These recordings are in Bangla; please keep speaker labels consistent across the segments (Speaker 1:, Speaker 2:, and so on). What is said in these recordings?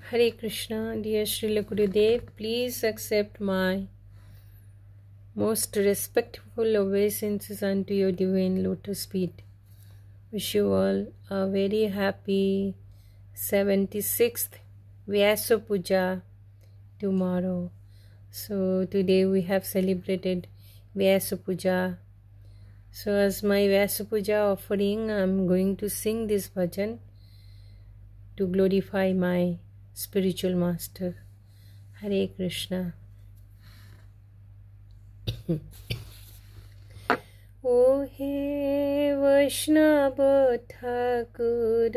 Speaker 1: Hare Krishna, dear Srila Gurudev, please accept my most respectful obeisances unto your divine lotus feet. Wish you all a very happy 76th Vyasa Puja tomorrow. So today we have celebrated Vyasa Puja. So as my Vyasa Puja offering, I am going to sing this bhajan to glorify my spiritual master. Hare Krishna. O he Vaishnava Thakur,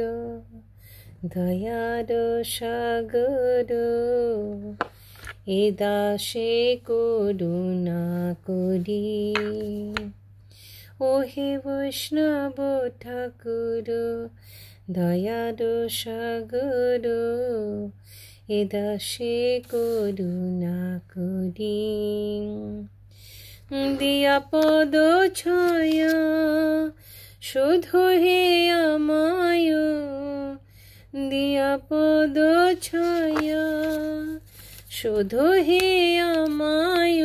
Speaker 1: Dayado Sagar, Edashe Koruna Kori. O he Vaishnava Thakur, Dayado Sagar, Edashe Koruna Kori. দিয়া পদ ছায়া শুধু হে আমায়, দিয়া পদ ছায়া শুধু হে আমায়,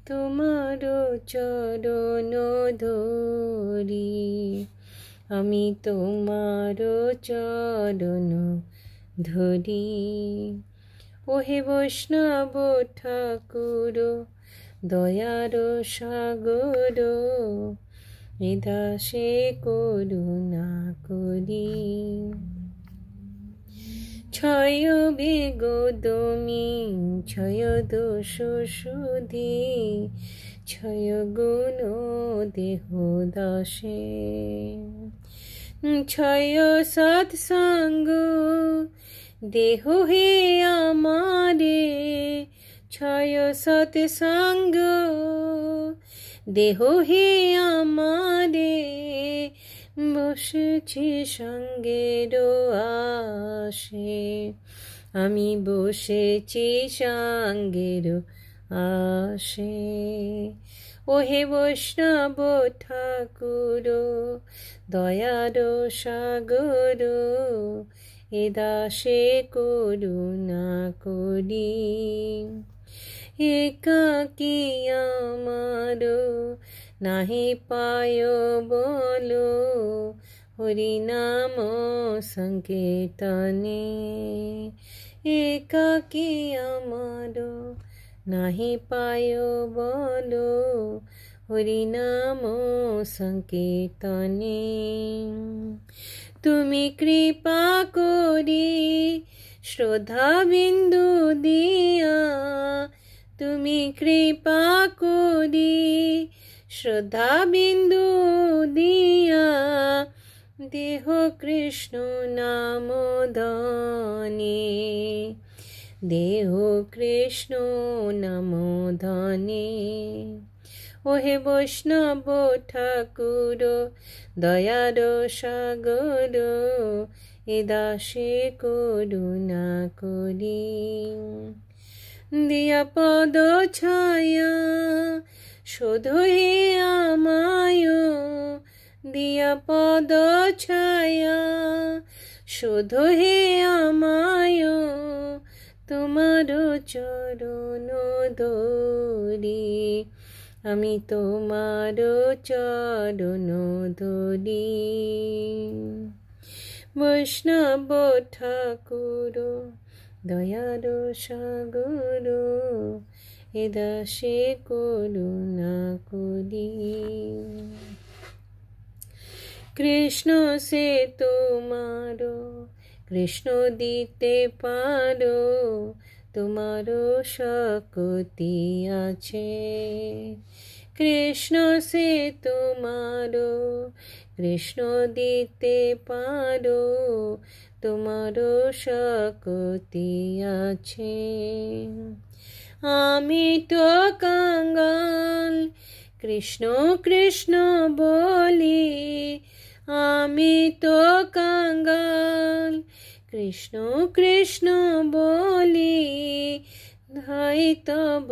Speaker 1: তোমার চরণ ধরি আমি তোমার চরণ ধরি। ওহে বৈষ্ণব ঠাকুর দয়ার সাগর, এদাসে করুণা করি। ছয় বেগদমি ছয় দোষ সুধি, ছয় গুণ দেহ দাসে, ছয় সৎসঙ্গ দেহ হে আমারে, ছয় সৎসঙ্গ দেহ হে আমারে, বসেছি সঙ্গের আসে, আমি বসেছি সঙ্গের আসে। ওহে বৈষ্ণব ঠাকুর দয়ার সাগর, এদাসে করুণা করি। একাকী আমার নাহি পায় বলো, হরিনাম সংকীর্তনে। একাকী আমার নাহি পায় বলো, হরিনাম সংকীর্তনে। তুমি কৃপা করি শ্রদ্ধা বিন্দু দিয়া, তুমি কৃপা করি শ্রদ্ধা বিন্দু দিয়া, দেহ কৃষ্ণ নাম ধনে, দেহ কৃষ্ণ নাম ধনে। ওহে বৈষ্ণব ঠাকুর দয়ার সাগর, এদাসে করুণা করি। দিয়া পদ ছায়া শুধু হে আমায়, দিয়া পদ ছায়া শুধু হে আমায়, তোমার চরণ ধরি আমি তোমার চরণ ধরি। বৈষ্ণব ঠাকুর দয়ার সাগর, এদাসে করুণা করি। কৃষ্ণ সে তোমার কৃষ্ণ দিতে পারো, তোমার শক্তি আছে। কৃষ্ণ সে তোমার কৃষ্ণ দিতে পারো, তোমার শক্তি আছে। আমি তো কাঙ্গাল কৃষ্ণ কৃষ্ণ বলি, আমি তো কাঙ্গাল কৃষ্ণ কৃষ্ণ বলি, ধাই তব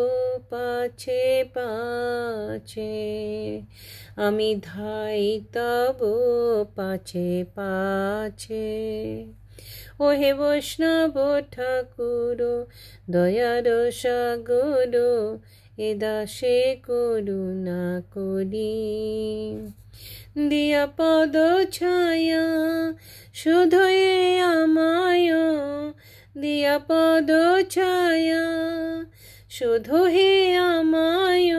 Speaker 1: পাছে পাছে, আমি ধাই তব পাছে পাছে। ও হে বৈষ্ণব ঠাকুর দয়ার সাগর এ দাসে করুণা করি দিয়া পদ ছায়া শুধু এ আমায় দিয়া পদ ছায়া শুধু হে আমায়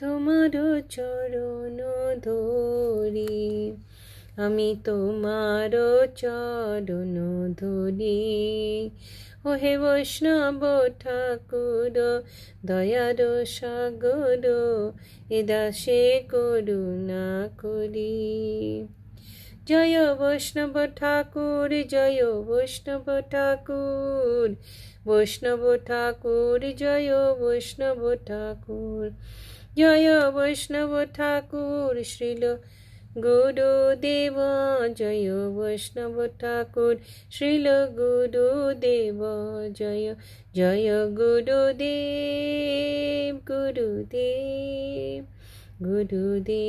Speaker 1: তোমার চরণ ধরি আমি তোমার চরণ ধরি ও হে বৈষ্ণব ঠাকুর দয়ার সাগর এ দাসে করুণা করি জয় বৈষ্ণব ঠাকুর জয় বৈষ্ণব ঠাকুর বৈষ্ণব ঠাকুর জয় বৈষ্ণব ঠাকুর জয় বৈষ্ণব ঠাকুর শ্রীল গুরুদেব জয় বৈষ্ণব ঠাকুর শ্রীল গুরুদেব জয় জয় গুরুদেব গুরুদেব গুরুদেব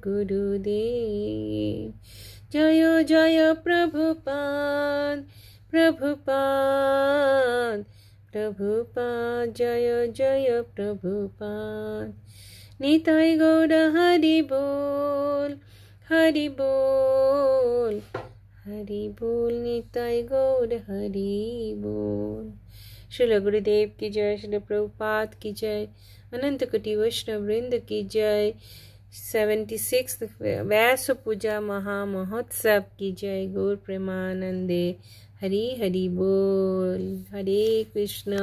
Speaker 1: গুরুদেব জয় জয় প্রভুপাদ প্রভুপাদ প্রভুপাদ জয় জয় প্রভুপাদ নিতাই গৌর হরি बोल हरि बोल हरि बोल निताई गौर हरि बोल। श्रील गुरुदेव की जय श्रील प्रभुपाद की जय अनंत कोटि वैष्णव वृंद की जय 76th व्यास पूजा महामहोत्सव की जय गौर प्रेमानंदे हरि हरि बोल हरे कृष्ण।